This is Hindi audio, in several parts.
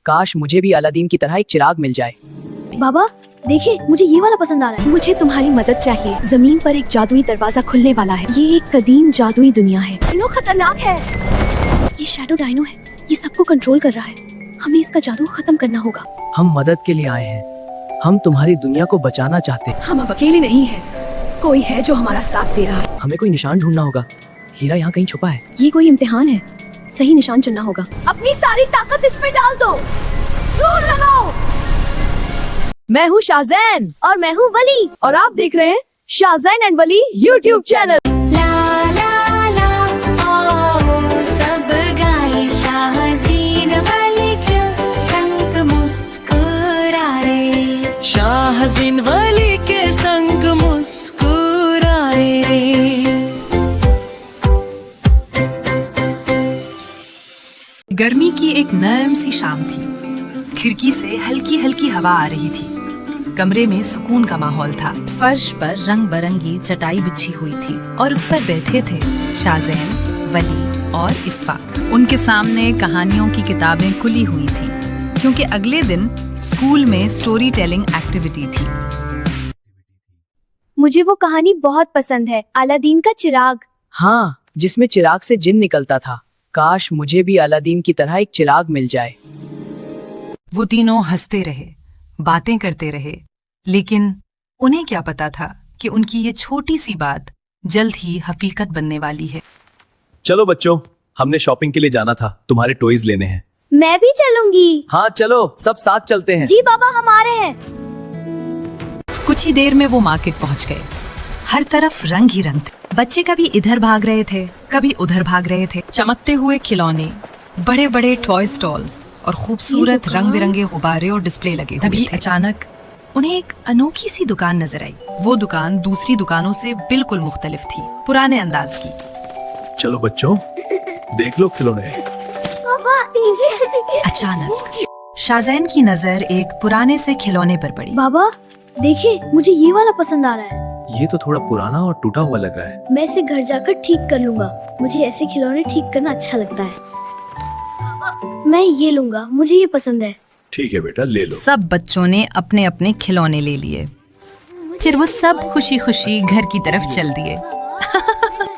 काश मुझे भी अलादीन की तरह एक चिराग मिल जाए। बाबा देखिए, मुझे ये वाला पसंद आ रहा है। मुझे तुम्हारी मदद चाहिए। जमीन पर एक जादुई दरवाजा खुलने वाला है। ये एक कदीम जादुई दुनिया है। डायनो खतरनाक है। ये शैडो डायनो है। ये सबको कंट्रोल कर रहा है। हमें इसका जादू खत्म करना होगा। हम मदद के लिए आए हैं। हम तुम्हारी दुनिया को बचाना चाहते हैं। हम अब अकेले नहीं हैं। कोई है जो हमारा साथ दे रहा है। हमें कोई निशान ढूंढना होगा। हीरा यहाँ कहीं छुपा है। ये कोई इम्तिहान है। सही निशान चुनना होगा। अपनी सारी ताकत इसमें डाल दो। जोर लगाओ। मैं हूँ शाहजैन और मैं हूँ वली। और आप देख रहे हैं Shahzain and Wali YouTube channel. सब गाए शाहज़ीन वली के संग मुस्कुराए। शाहज़ीन वली के संग मुस्कुराए। गर्मी की एक नरम सी शाम थी। खिड़की से हल्की हल्की हवा आ रही थी। कमरे में सुकून का माहौल था। फर्श पर रंग बिरंगी चटाई बिछी हुई थी और उस पर बैठे थे शाहजैन, वली और इफ़ा। उनके सामने कहानियों की किताबें खुली हुई थी क्योंकि अगले दिन स्कूल में स्टोरी टेलिंग एक्टिविटी थी। मुझे वो कहानी बहुत पसंद है, अलादीन का चिराग। हाँ, जिसमें चिराग से जिन निकलता था। काश मुझे भी अलादीन की तरह एक चिराग मिल जाए। वो तीनों हंसते रहे, बातें करते रहे, लेकिन उन्हें क्या पता था कि उनकी ये छोटी सी बात जल्द ही हकीकत बनने वाली है। चलो बच्चों, हमने शॉपिंग के लिए जाना था। तुम्हारे टॉयज लेने हैं। मैं भी चलूंगी। हाँ चलो, सब साथ चलते हैं। जी बाबा, हम आ रहे हैं। कुछ ही देर में वो मार्केट पहुंच गए। हर तरफ रंग ही रंग थे। बच्चे कभी इधर भाग रहे थे, कभी उधर भाग रहे थे। चमकते हुए खिलौने, बड़े बड़े टॉय स्टॉल्स और खूबसूरत रंग बिरंगे गुब्बारे और डिस्प्ले लगे। तभी अचानक उन्हें एक अनोखी सी दुकान नजर आई। वो दुकान दूसरी दुकानों से बिल्कुल मुख्तलिफ थी, पुराने अंदाज की। चलो बच्चों, देख लो खिलौने। अचानक शाहजैन की नजर एक पुराने से खिलौने पर पड़ी। बाबा देखिए, मुझे ये वाला पसंद आ रहा है। ये तो थोड़ा पुराना और टूटा हुआ लग रहा है। मैं इसे घर जाकर ठीक कर लूंगा। मुझे ऐसे खिलौने ठीक करना अच्छा लगता है। मैं ये लूंगा, मुझे ये पसंद है। ठीक है बेटा, ले लो। सब बच्चों ने अपने अपने खिलौने ले लिए। फिर वो सब खुशी खुशी घर की तरफ चल दिए।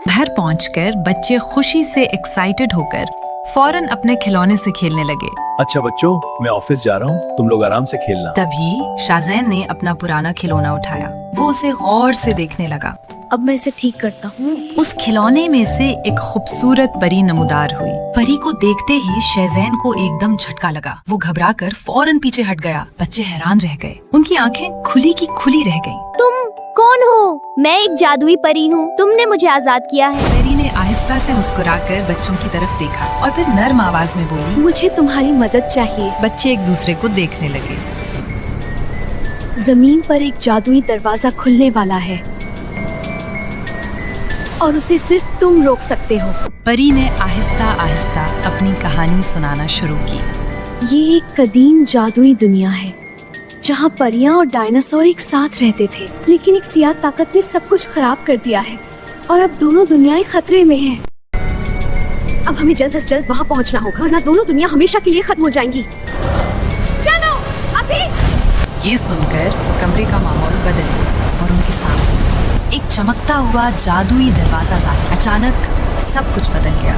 घर पहुंचकर बच्चे खुशी से एक्साइटेड होकर फौरन अपने खिलौने से खेलने लगे। अच्छा बच्चों, मैं ऑफिस जा रहा हूँ, तुम लोग आराम से खेलना। तभी शाहजैन ने अपना पुराना खिलौना उठाया। वो उसे गौर से देखने लगा। अब मैं इसे ठीक करता हूँ। उस खिलौने में से एक खूबसूरत परी नमूदार हुई। परी को देखते ही शाहजैन को एकदम झटका लगा। वो घबराकर फौरन पीछे हट गया। बच्चे हैरान रह गए। उनकी आंखें खुली की खुली रह गईं। तुम कौन हो? मैं एक जादुई परी हूँ। तुमने मुझे आजाद किया है। परी ने आहिस्ता से मुस्कुराकर बच्चों की तरफ देखा और फिर नर्म आवाज में बोली, मुझे तुम्हारी मदद चाहिए। बच्चे एक दूसरे को देखने लगे। जमीन पर एक जादुई दरवाजा खुलने वाला है और उसे सिर्फ तुम रोक सकते हो। परी ने आहिस्ता आहिस्ता अपनी कहानी सुनाना शुरू की। ये एक कदीम जादुई दुनिया है जहाँ परियां और डायनासोर एक साथ रहते थे, लेकिन एक सियाह ताकत ने सब कुछ खराब कर दिया है और अब दोनों दुनियाएं खतरे में हैं। अब हमें जल्द से जल्द वहाँ पहुँचना होगा, वरना दोनों दुनिया हमेशा के लिए खत्म हो जाएंगी। चलो अभी। ये सुनकर कमरे का माहौल बदल गया और उनके सामने एक चमकता हुआ जादुई दरवाजा ज़ाहिर। अचानक सब कुछ बदल गया।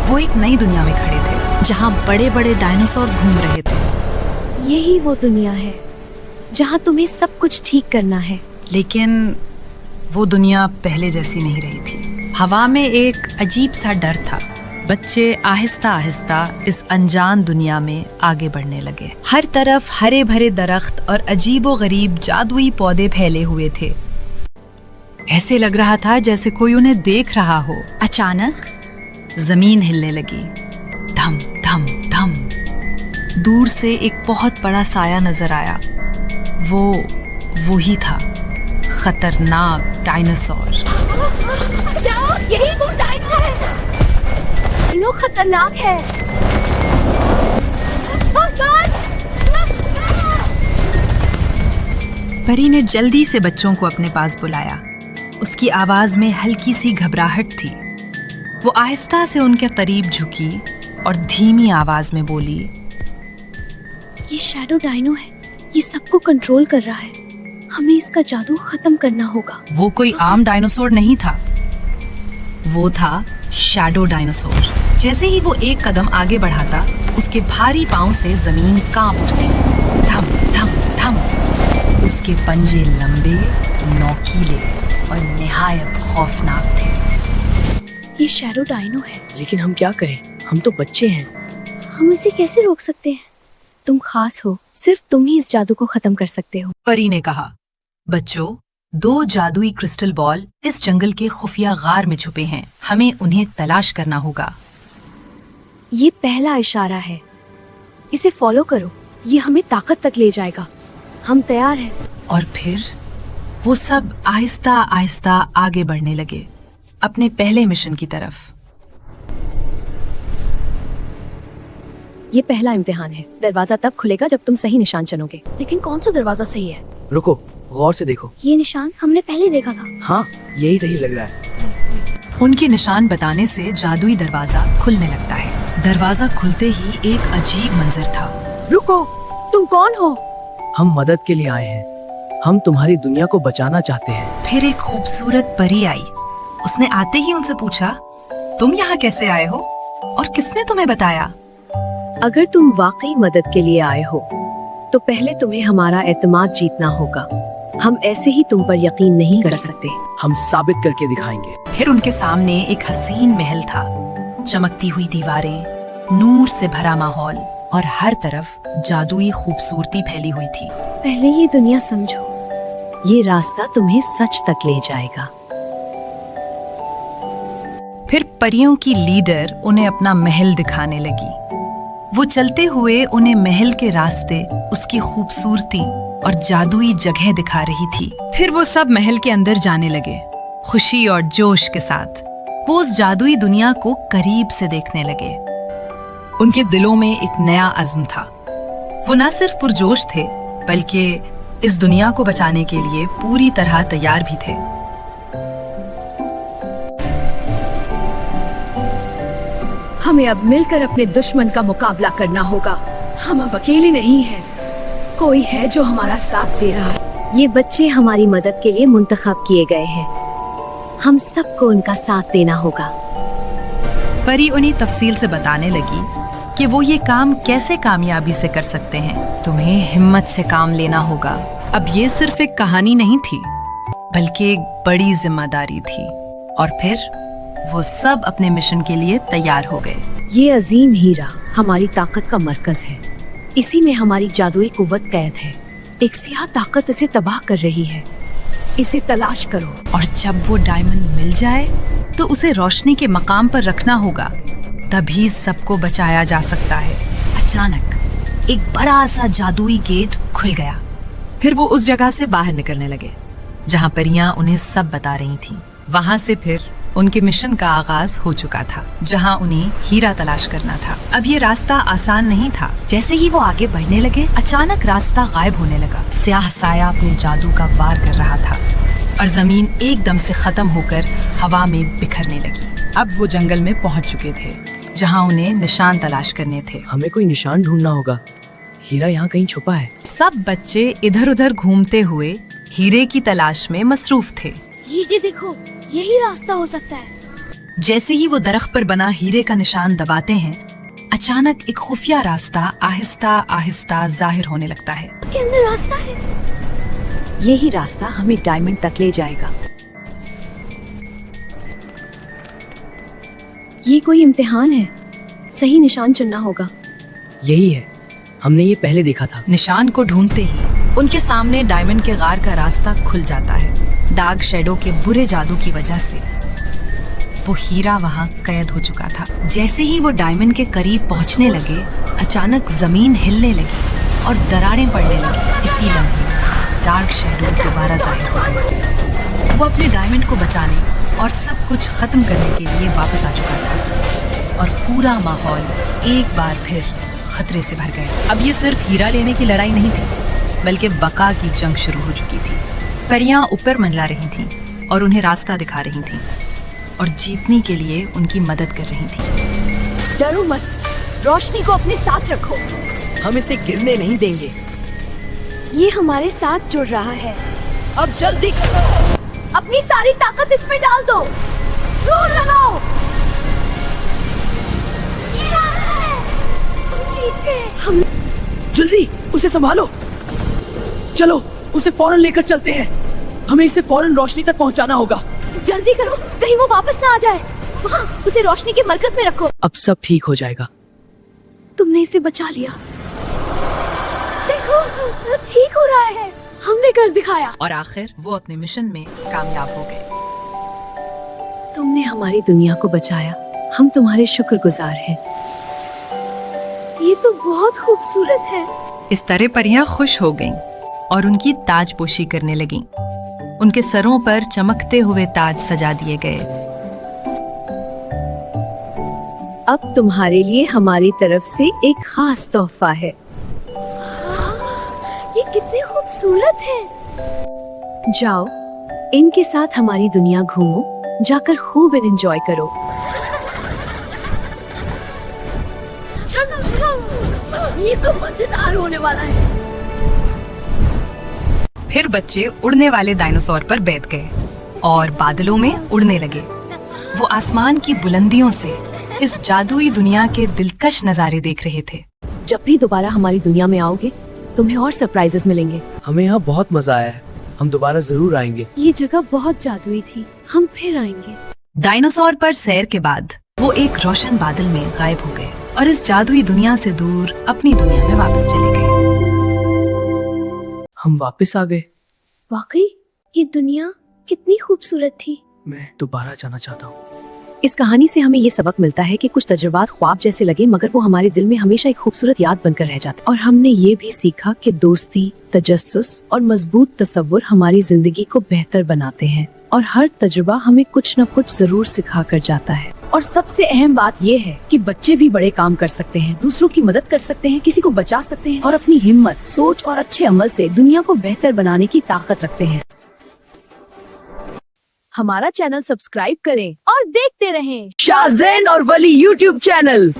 वो एक नई दुनिया में खड़े थे जहाँ बड़े बड़े डायनासोर घूम रहे थे। यही वो दुनिया है जहाँ तुम्हें सब कुछ ठीक करना है। लेकिन वो दुनिया पहले जैसी नहीं रही थी। हवा में एक अजीब सा डर था। बच्चे आहिस्ता आहिस्ता इस अनजान दुनिया में आगे बढ़ने लगे। हर तरफ हरे भरे दरख्त और अजीबो गरीब जादुई पौधे फैले हुए थे। ऐसे लग रहा था जैसे कोई उन्हें देख रहा हो। अचानक जमीन हिलने लगी। धम धम धम। दूर से एक बहुत बड़ा साया नजर आया। वो ही था, खतरनाक डायनासोर। यही वो डायनो है। लो खतरनाक है। परी ने जल्दी से बच्चों को अपने पास बुलाया। उसकी आवाज में हल्की सी घबराहट थी। वो आहिस्ता से उनके करीब झुकी और धीमी आवाज में बोली, ये शैडो डायनो है, ये सबको कंट्रोल कर रहा है। हमें इसका जादू खत्म करना होगा। वो कोई आम डायनासोर नहीं था, वो था शैडो डायनासोर। जैसे ही वो एक कदम आगे बढ़ाता, उसके भारी पांव से जमीन कांप उठती। थम थम थम। उसके पंजे लंबे, नोकीले और निहायत खौफनाक थे। ये शैडो डायनो है। लेकिन हम क्या करें, हम तो बच्चे हैं। हम इसे कैसे रोक सकते हैं? तुम खास हो, सिर्फ तुम ही इस जादू को खत्म कर सकते हो। परी ने कहा, बच्चों, 2 जादुई क्रिस्टल बॉल इस जंगल के खुफिया गार में छुपे हैं। हमें उन्हें तलाश करना होगा। ये पहला इशारा है, इसे फॉलो करो, ये हमें ताकत तक ले जाएगा। हम तैयार हैं। और फिर वो सब आहिस्ता आहिस्ता आगे बढ़ने लगे अपने पहले मिशन की तरफ। ये पहला इम्तिहान है। दरवाजा तब खुलेगा जब तुम सही निशान चुनोगे। लेकिन कौन सा दरवाजा सही है? रुको, गौर से देखो। ये निशान हमने पहले देखा था। हाँ, यही सही लग रहा है। उनके निशान बताने से जादुई दरवाजा खुलने लगता है। दरवाजा खुलते ही एक अजीब मंजर था। रुको, तुम कौन हो? हम मदद के लिए आए हैं। हम तुम्हारी दुनिया को बचाना चाहते हैं। फिर एक खूबसूरत परी आई। उसने आते ही उनसे पूछा, तुम यहाँ कैसे आए हो और किसने तुम्हें बताया? अगर तुम वाकई मदद के लिए आए हो तो पहले तुम्हें हमारा एतमाद जीतना होगा। हम ऐसे ही तुम पर यकीन नहीं कर सकते। हम साबित करके दिखाएंगे। फिर उनके सामने एक हसीन महल था। चमकती हुई दीवारें, नूर से भरा माहौल और हर तरफ जादुई खूबसूरती फैली हुई थी। पहले ये दुनिया समझो, ये रास्ता तुम्हें सच तक ले जाएगा। फिर परियों की लीडर उन्हें अपना महल दिखाने लगी। वो चलते हुए उन्हें महल के रास्ते, उसकी खूबसूरती और जादुई जगह दिखा रही थी। फिर वो सब महल के अंदर जाने लगे, खुशी और जोश के साथ। वो उस जादुई दुनिया को करीब से देखने लगे। उनके दिलों में एक नया अज़्म था। वो न सिर्फ पुरजोश थे, बल्कि इस दुनिया को बचाने के लिए पूरी तरह तैयार भी थे। हमें अब मिलकर अपने दुश्मन का मुकाबला करना होगा। हम अब अकेले नहीं हैं। कोई है जो हमारा साथ दे रहा है। ये बच्चे हमारी मदद के लिए मुंतखब किए गए हैं। हम सबको उनका साथ देना होगा। परी उन्हें तफसील से बताने लगी कि वो ये काम कैसे कामयाबी से कर सकते हैं। तुम्हें हिम्मत से काम लेना होगा। अब ये सिर्फ एक कहानी नहीं थी, बल्कि एक बड़ी जिम्मेदारी थी। और फिर वो सब अपने मिशन के लिए तैयार हो गए। ये अजीम हीरा हमारी ताकत का मरकज है। इसी में हमारी जादुई कुव्वत कैद है। एक सियाह ताकत इसे तबाह कर रही है। इसे तलाश करो। और जब वो डायमंड मिल जाए तो उसे रोशनी के मकाम पर रखना होगा, तभी सबको बचाया जा सकता है। अचानक एक बड़ा सा जादुई गेट खुल गया। फिर वो उस जगह से बाहर निकलने लगे जहाँ परियां उन्हें सब बता रही थीं। वहाँ से फिर उनके मिशन का आगाज हो चुका था, जहां उन्हें हीरा तलाश करना था। अब ये रास्ता आसान नहीं था। जैसे ही वो आगे बढ़ने लगे, अचानक रास्ता गायब होने लगा। स्याह साया अपने जादू का वार कर रहा था और जमीन एकदम से खत्म होकर हवा में बिखरने लगी। अब वो जंगल में पहुंच चुके थे, जहां उन्हें निशान तलाश करने थे। हमें कोई निशान ढूंढना होगा। हीरा यहाँ कहीं छुपा है। सब बच्चे इधर उधर घूमते हुए हीरे की तलाश में मसरूफ थे। ये देखो, यही रास्ता हो सकता है। जैसे ही वो दरख्त पर बना हीरे का निशान दबाते हैं, अचानक एक खुफिया रास्ता आहिस्ता आहिस्ता जाहिर होने लगता है। के अंदर रास्ता है। यही रास्ता हमें डायमंड तक ले जाएगा। ये कोई इम्तिहान है। सही निशान चुनना होगा। यही है, हमने ये पहले देखा था। निशान को ढूंढते ही उनके सामने डायमंड के गार का रास्ता खुल जाता है। डार्क शैडो के बुरे जादू की वजह से वो हीरा वहाँ कैद हो चुका था। जैसे ही वो डायमंड के करीब पहुँचने लगे, अचानक जमीन हिलने लगी और दरारें पड़ने लगी। इसी लम्हे डार्क शैडो दोबारा जाहिर हो गए। वो अपने डायमंड को बचाने और सब कुछ खत्म करने के लिए वापस आ चुका था और पूरा माहौल एक बार फिर खतरे से भर गया। अब ये सिर्फ हीरा लेने की लड़ाई नहीं थी, बल्कि बका की जंग शुरू हो चुकी थी। परियां ऊपर मंडला रही थीं और उन्हें रास्ता दिखा रही थीं और जीतने के लिए उनकी मदद कर रही थीं। डरो मत, रोशनी को अपने साथ रखो। हम इसे गिरने नहीं देंगे। ये हमारे साथ जुड़ रहा है। अब जल्दी करो। अपनी सारी ताकत इसमें डाल दो। जोर लगाओ। ये आ रहा है। हम जीत गए। हम जल्दी उसे संभालो। चलो उसे फौरन लेकर चलते हैं। हमें इसे फौरन रोशनी तक पहुंचाना होगा। जल्दी करो, कहीं वो वापस ना आ जाए। वहाँ उसे रोशनी के मरकज में रखो। अब सब ठीक हो जाएगा। तुमने इसे बचा लिया। देखो, सब ठीक हो रहा है। हमने कर दिखाया। और आखिर वो अपने मिशन में कामयाब हो गए। तुमने हमारी दुनिया को बचाया। हम तुम्हारे शुक्रगुजार हैं। ये तो बहुत खूबसूरत है। इस तरह परियां खुश हो गईं और उनकी ताजपोशी करने लगीं। उनके सरों पर चमकते हुए ताज सजा दिए गए। अब तुम्हारे लिए हमारी तरफ से एक खास तोहफा है। ये कितने खूबसूरत है। जाओ, इनके साथ हमारी दुनिया घूमो। जाकर खूब एंजॉय करो। ये तो मजेदार होने वाला है। फिर बच्चे उड़ने वाले डायनासोर पर बैठ गए और बादलों में उड़ने लगे। वो आसमान की बुलंदियों से इस जादुई दुनिया के दिलकश नजारे देख रहे थे। जब भी दोबारा हमारी दुनिया में आओगे, तुम्हें और सरप्राइजेस मिलेंगे। हमें यहाँ बहुत मजा आया है। हम दोबारा जरूर आएंगे। ये जगह बहुत जादुई थी। हम फिर आएंगे। डायनासोर पर सैर के बाद वो एक रोशन बादल में गायब हो गए और इस जादुई दुनिया से दूर अपनी दुनिया में वापस चले गए। हम वापस आ गए। वाकई ये दुनिया कितनी खूबसूरत थी। मैं दोबारा जाना चाहता हूँ। इस कहानी से हमें ये सबक मिलता है कि कुछ तजुर्बात ख्वाब जैसे लगे, मगर वो हमारे दिल में हमेशा एक खूबसूरत याद बनकर रह जाते। और हमने ये भी सीखा कि दोस्ती, तजस्सुस और मजबूत तसव्वुर हमारी जिंदगी को बेहतर बनाते हैं। और हर तजुर्बा हमें कुछ न कुछ जरूर सिखा कर जाता है। और सबसे अहम बात ये है कि बच्चे भी बड़े काम कर सकते हैं, दूसरों की मदद कर सकते हैं, किसी को बचा सकते हैं और अपनी हिम्मत, सोच और अच्छे अमल से दुनिया को बेहतर बनाने की ताकत रखते हैं। हमारा चैनल सब्सक्राइब करें और देखते रहें शाहज़ैन और वली यूट्यूब चैनल।